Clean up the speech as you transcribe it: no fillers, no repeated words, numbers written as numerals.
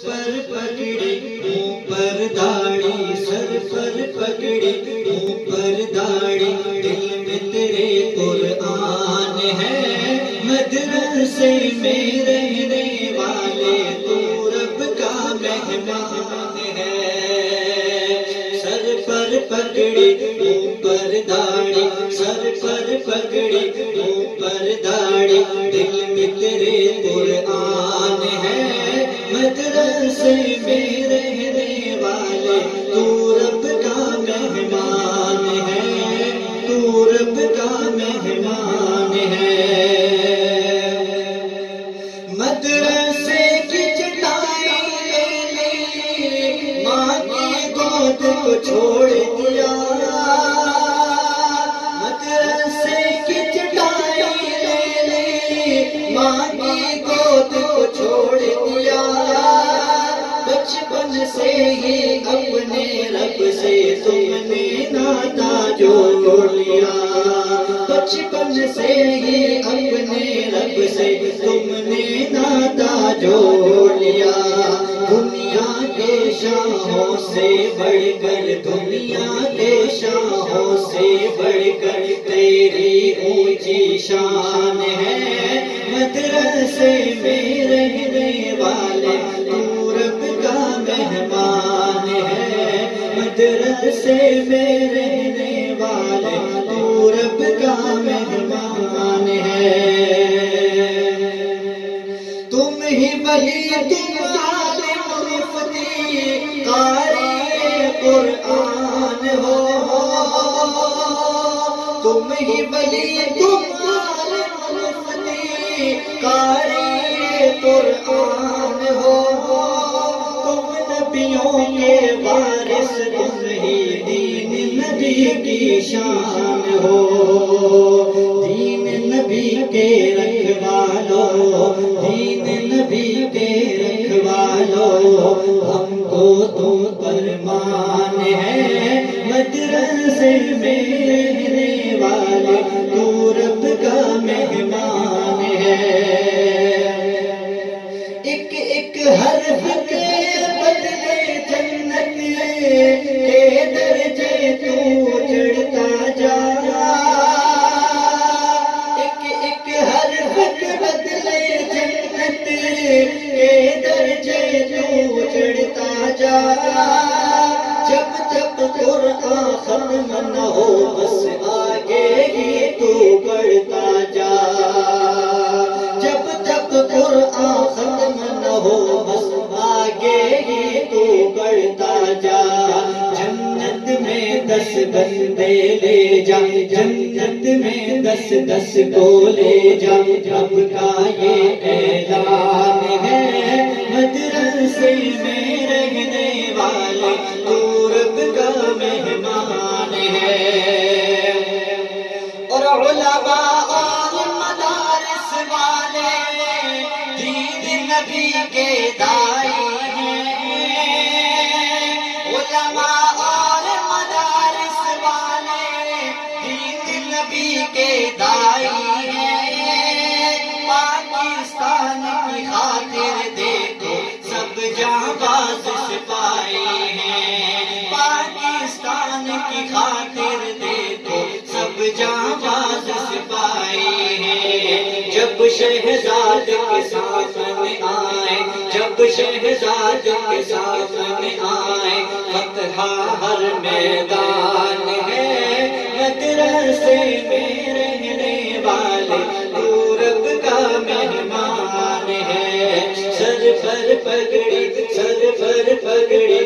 پر پگڑی اوپر داڑھی، سر پر پگڑی اوپر داڑھی، دل میں تیرے قرآن ہے، مدرسے میں رہنے والے تو رب کا مہمان ہے۔ سر پر پگڑی اوپر داڑھی، سر پر پگڑی اوپر داڑھی، دل میں تیرے قرآن ہے، مدرسے میں رہنے والے تو رب کا مہمان ہے، تو رب کا مہمان ہے۔ مدرسے کی چٹائی لے لی، ماں کی گود کو چھوڑ دیا، مدرسے کی چٹائی لے لی، ماں کی گود کو چھوڑ دیا، بچپن سے ہی اپنے رب سے تم نے ناتا جوڑ لیا، بچپن سے ہی اپنے رب سے تم نے ناتا جوڑ لیا۔ دنیا کے شاہوں سے بڑھ کر، دنیا کے شاہوں سے بڑھ کر تیری اونچی شان ہے، مدرسے میں رہنے والے تو رب کا مہمان ہے، مدرسے میں رہنے والے تو رب کا مہمان ہے۔ تم ہی ولی، تم عالم مفتی قاری قرآن ہو، تم ہی ولی، تم عالم مفتی قاری قرآن ہو، تم نبیوں کے وارث، تم ہی دین نبی کی شان ہو، دین نبی کے رکھوالو، دین نبی کے رکھوالو، ہم کو تم پر مان ہے، مدرسے میں رہنے والے تو رب کا مہمان ہے۔ ایک ایک حرف کے بدلے جنت کے درجے تو چڑھتا جا، ایک ایک حرف کے بدلے جنت کے درجے تو چڑھتا جا، جب تک قرآن ختم نہ ہو بس آگے ہی تو بڑھتا جا، جب تک قرآن ختم نہ ہو بس آگے ہی تو بڑھتا جا۔ جنت میں 10 بندے لے جا، جنت میں 10 کو لے جا، رب کا یہ اعلان ہے، مدرسے میں رہنے والے تو رب کا مہمان ہے۔ اور علماء اور مدارس والے دین نبی کے دائی ہیں، علماء اور مدارس والے دین نبی کے دائی ہیں، پاکستان کی خاطر دیکھو سب جانباز سپاہی ہیں، پاکستان کی خاطر دیکھو سب جانباز سپاہی ہیں۔ جب شہزاد کے سامنے آئے، جب شہزاد کے سامنے آئے، فتح ہر میدان ہے، مدرسے میں رہنے والے تو رب کا مہمان ہے۔ سر پر پگڑی، سر پر پگڑی